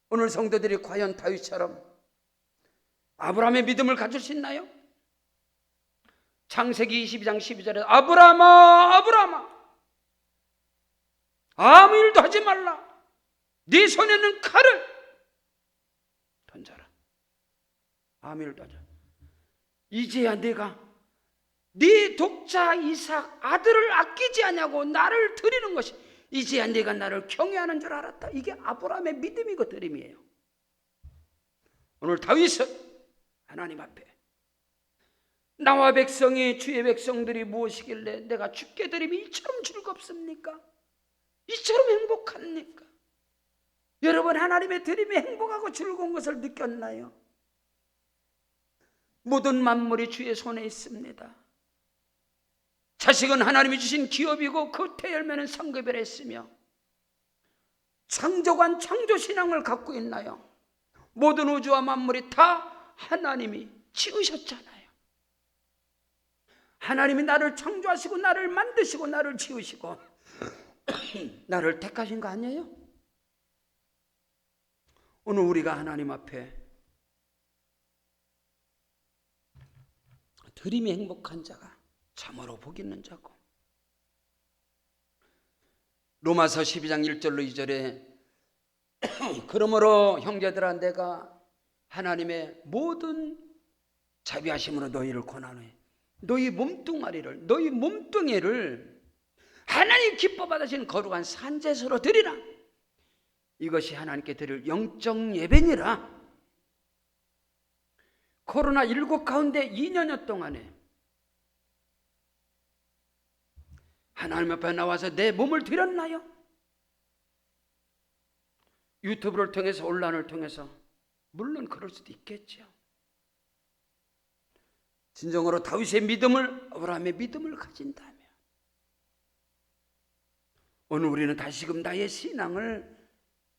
오늘 성도들이 과연 다윗처럼 아브라함의 믿음을 가질 수 있나요? 창세기 22장 12절에 아브라함아 아브라함아 아무 일도 하지 말라. 네 손에는 칼을 던져라. 아무 일도 하지. 이제야 내가 네 독자 이삭 아들을 아끼지 않냐고 나를 드리는 것이 이제야 내가 나를 경외하는 줄 알았다. 이게 아브라함의 믿음이고 드림이에요. 오늘 다윗은 하나님 앞에 나와 백성이 주의 백성들이 무엇이길래 내가 주께 드림이 이처럼 즐겁습니까? 이처럼 행복합니까? 여러분 하나님의 드림이 행복하고 즐거운 것을 느꼈나요? 모든 만물이 주의 손에 있습니다. 자식은 하나님이 주신 기업이고 그 태열매는 상급이라 했으며 창조관 창조신앙을 갖고 있나요? 모든 우주와 만물이 다 하나님이 지으셨잖아요. 하나님이 나를 창조하시고 나를 만드시고 나를 지으시고 나를 택하신 거 아니에요? 오늘 우리가 하나님 앞에 드림이 행복한 자가 참으로 복 있는 자고, 로마서 12장 1절로 2절에 그러므로 형제들아 내가 하나님의 모든 자비하심으로 너희를 권하노니 너희 몸뚱아리를 너희 몸뚱이를 하나님 기뻐 받으시는 거룩한 산제사로 드리라. 이것이 하나님께 드릴 영적 예배니라. 코로나19 가운데 2년여 동안에 하나님 앞에 나와서 내 몸을 드렸나요? 유튜브를 통해서, 온라인을 통해서? 물론 그럴 수도 있겠죠. 진정으로 다윗의 믿음을, 아브라함의 믿음을 가진다면 오늘 우리는 다시금 나의 신앙을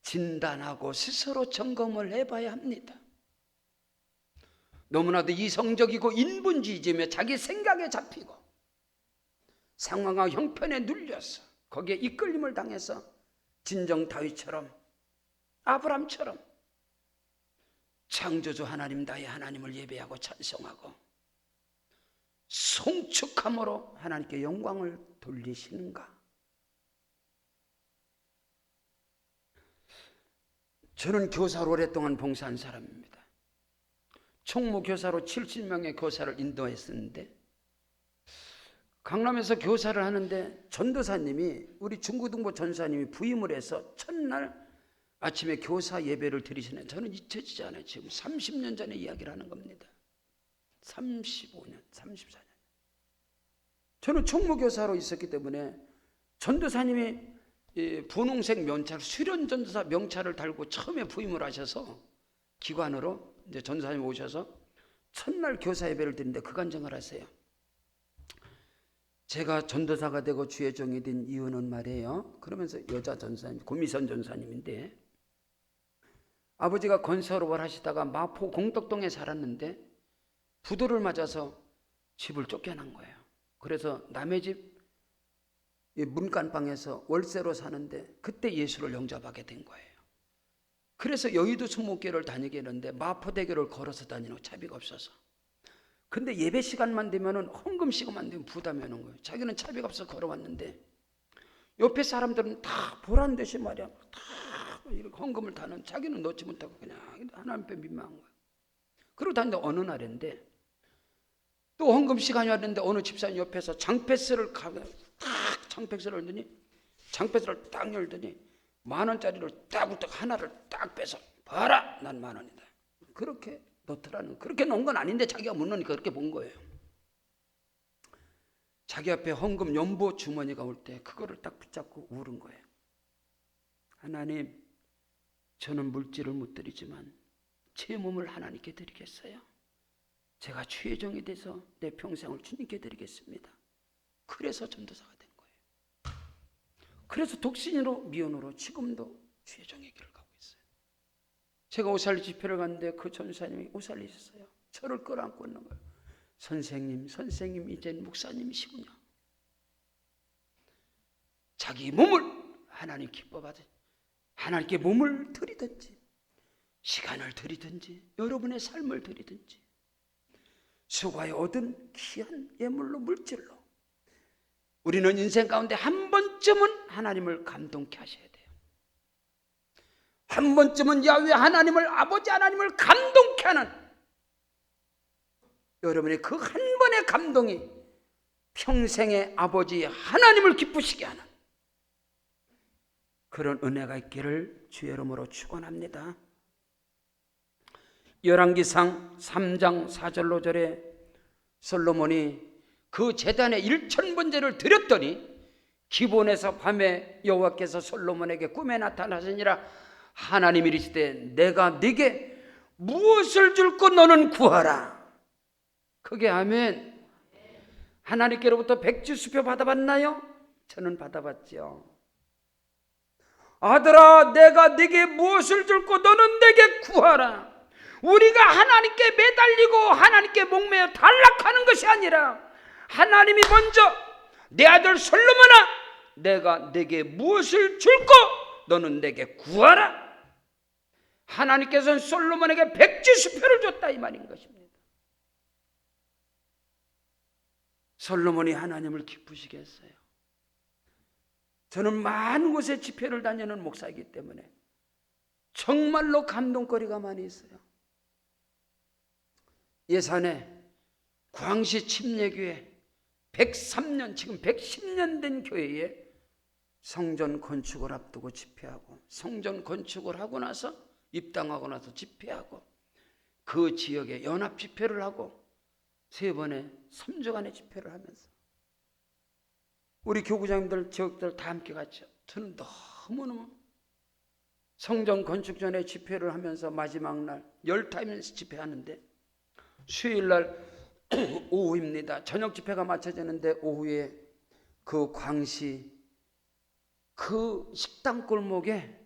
진단하고 스스로 점검을 해봐야 합니다. 너무나도 이성적이고 인본주의자며 자기 생각에 잡히고 상황과 형편에 눌려서 거기에 이끌림을 당해서 진정 다윗처럼, 아브라함처럼 창조주 하나님, 나의 하나님을 예배하고 찬송하고 송축함으로 하나님께 영광을 돌리시는가? 저는 교사로 오랫동안 봉사한 사람입니다. 총무교사로 70명의 교사를 인도했었는데, 강남에서 교사를 하는데 전도사님이, 우리 중고등부 전사님이 부임을 해서 첫날 아침에 교사 예배를 드리시네. 저는 잊혀지지 않아요. 지금 30년 전의 이야기를 하는 겁니다. 35년, 34년. 저는 총무교사로 있었기 때문에 전도사님이 분홍색 면차를, 수련전도사 명찰을 달고 처음에 부임을 하셔서 기관으로 이제 전도사님 오셔서 첫날 교사 예배를 드리는데 그 간증을 하세요. 제가 전도사가 되고 주의 종이 된 이유는 말이에요. 그러면서 여자 전사님, 고미선 전사님인데, 아버지가 건설업을 하시다가 마포 공덕동에 살았는데 부도를 맞아서 집을 쫓겨난 거예요. 그래서 남의 집 문간방에서 월세로 사는데 그때 예수를 영접하게 된 거예요. 그래서 여의도 순목교를 다니게 했는데 마포대교를 걸어서 다니는 차비가 없어서. 근데 예배 시간만 되면은, 헌금 시간만 되면 부담이 오는 거예요. 자기는 차비가 없어서 걸어왔는데 옆에 사람들은 다 보란 듯이 말이야, 다 이렇게 헌금을 다는, 자기는 넣지 못하고 그냥 하나님 앞에 민망한 거예요. 그러고 다니는데 어느 날인데 또 헌금 시간이 왔는데 어느 집사님 옆에서 장패스를 딱 장패스를 열더니, 장패스를 딱 열더니 10,000원짜리를 딱 하나를 딱 빼서, 봐라, 난 10,000원이다. 그렇게 넣더라는, 그렇게 넣은 건 아닌데 자기가 못 넣으니까 그렇게 본 거예요. 자기 앞에 헌금 연보 주머니가 올 때 그거를 딱 붙잡고 울은 거예요. 하나님, 저는 물질을 못 드리지만 제 몸을 하나님께 드리겠어요. 제가 주의 종이 돼서 내 평생을 주님께 드리겠습니다. 그래서 전도사가 된 거예요. 그래서 독신으로, 미혼으로 지금도 주의 종의 길을 가고 있어요. 제가 오살리 집회를 갔는데 그 전사님이 오살리셨어요. 저를 끌어안고 있는 거예요. 선생님 이젠 목사님이시군요. 자기 몸을 하나님 기뻐받으, 하나님께 몸을 드리든지 시간을 드리든지 여러분의 삶을 드리든지 수고하여 얻은 귀한 예물로, 물질로, 우리는 인생 가운데 한 번쯤은 하나님을 감동케 하셔야 돼요. 한 번쯤은 야훼 하나님을, 아버지 하나님을 감동케 하는, 여러분의 그 한 번의 감동이 평생의 아버지 하나님을 기쁘시게 하는 그런 은혜가 있기를 주의 이름으로 축원합니다. 열왕기상 3장 4절 5절에 솔로몬이 그 제단에 1000번제를 드렸더니 기본에서 밤에 여호와께서 솔로몬에게 꿈에 나타나시니라. 하나님이 이르시되 내가 네게 무엇을 줄고 너는 구하라. 그게 아멘. 하나님께로부터 백지수표 받아봤나요? 저는 받아봤죠. 아들아, 내가 네게 무엇을 줄고 너는 내게 구하라. 우리가 하나님께 매달리고 하나님께 목매어 탈락하는 것이 아니라, 하나님이 먼저 내 아들 솔로몬아, 내가 네게 무엇을 줄고 너는 내게 구하라. 하나님께서는 솔로몬에게 백지수표를 줬다 이 말인 것입니다. 솔로몬이 하나님을 기쁘시게 했어요. 저는 많은 곳에 집회를 다니는 목사이기 때문에 정말로 감동거리가 많이 있어요. 예산에 광시 침례교회 103년, 지금 110년 된 교회에 성전 건축을 앞두고 집회하고, 성전 건축을 하고 나서 입당하고 나서 집회하고, 그 지역에 연합 집회를 하고 3번의 3주간의 집회를 하면서 우리 교구장님들, 지역들 다 함께 갔죠. 저는 너무너무 성전 건축 전에 집회를 하면서 마지막 날 10타임스 집회하는데 수요일 날 오후입니다. 저녁 집회가 마쳐지는데 오후에 그 광시 그 식당 골목에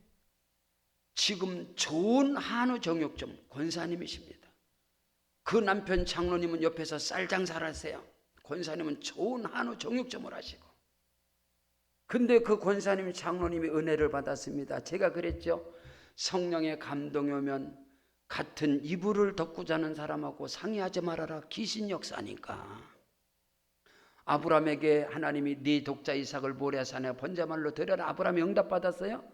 지금 좋은 한우 정육점 권사님이십니다. 그 남편 장로님은 옆에서 쌀 장사를 하세요. 권사님은 좋은 한우 정육점을 하시고. 근데 그 권사님 장로님이 은혜를 받았습니다. 제가 그랬죠. 성령의 감동이 오면 같은 이불을 덮고 자는 사람하고 상의하지 말아라. 귀신 역사니까. 아브라함에게 하나님이 네 독자 이삭을 모레산에 번제물로 드려라. 아브라함이 응답받았어요.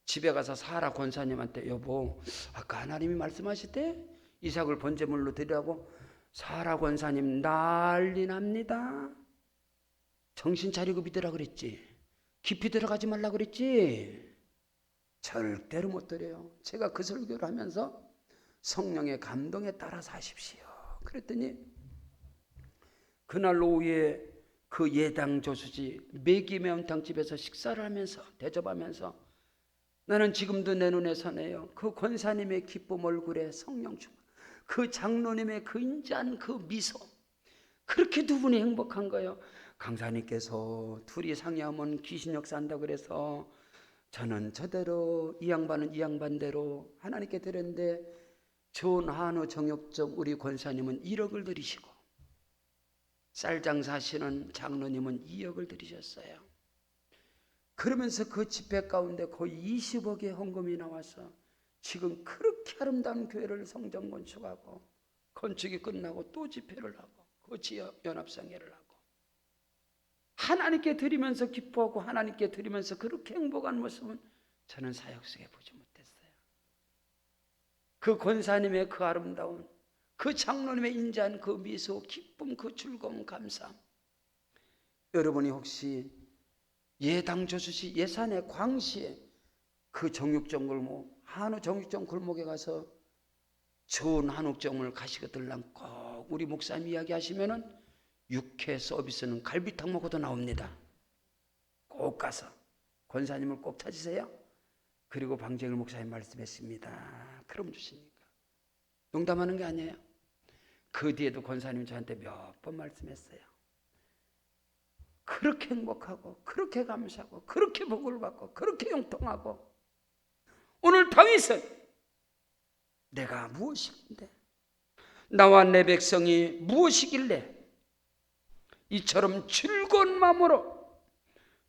집에 가서 사라 권사님한테 여보 아까 하나님이 말씀하실 때 이삭을 번제물로 드리라고. 사라 권사님 난리 납니다. 정신 차리고 믿으라 그랬지. 깊이 들어가지 말라 그랬지. 절대로 못 드려요. 제가 그 설교를 하면서 성령의 감동에 따라서 하십시오. 그랬더니 그날 오후에 그 예당 조수지 매기 매운탕집에서 식사를 하면서 대접하면서 나는 지금도 내 눈에 선해요. 그 권사님의 기쁨 얼굴에 성령 충만, 그 장로님의 그 인자한 그 미소, 그렇게 두 분이 행복한 거예요. 강사님께서 둘이 상의하면 귀신 역사한다고 그래서 저는 저대로 이 양반은 이 양반대로 하나님께 드렸는데 좋은 한우 정육점 우리 권사님은 1억을 드리시고 쌀장사하시는 장로님은 2억을 드리셨어요. 그러면서 그 집회 가운데 거의 20억의 헌금이 나와서 지금 그렇게 아름다운 교회를 성전 건축하고 건축이 끝나고 또 집회를 하고 그 지역 연합성회를 하고 하나님께 드리면서 기뻐하고 하나님께 드리면서 그렇게 행복한 모습은 저는 사역 속에 보지 못했어요. 그 권사님의 그 아름다운 그 장로님의 인자한 그 미소, 기쁨, 그 즐거움, 감사함. 여러분이 혹시 예당 조수시 예산의 광시에 그 정육점 골목, 한우 정육점 골목에 가서 좋은 한우점을 가시거들랑 꼭 우리 목사님 이야기하시면은 육회 서비스는 갈비탕 먹어도 나옵니다. 꼭 가서 권사님을 꼭 찾으세요. 그리고 방정일 목사님 말씀했습니다. 그럼 주시니까. 농담하는 게 아니에요. 그 뒤에도 권사님 저한테 몇 번 말씀했어요. 그렇게 행복하고 그렇게 감사하고 그렇게 복을 받고 그렇게 용통하고 오늘 다윗은 내가 무엇인데 나와 내 백성이 무엇이길래 이처럼 즐거운 마음으로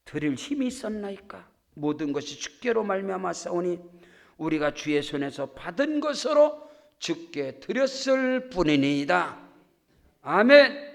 드릴 힘이 있었나이까. 모든 것이 주께로 말미암아 싸우니 우리가 주의 손에서 받은 것으로 주께 드렸을 뿐이니이다. 아멘.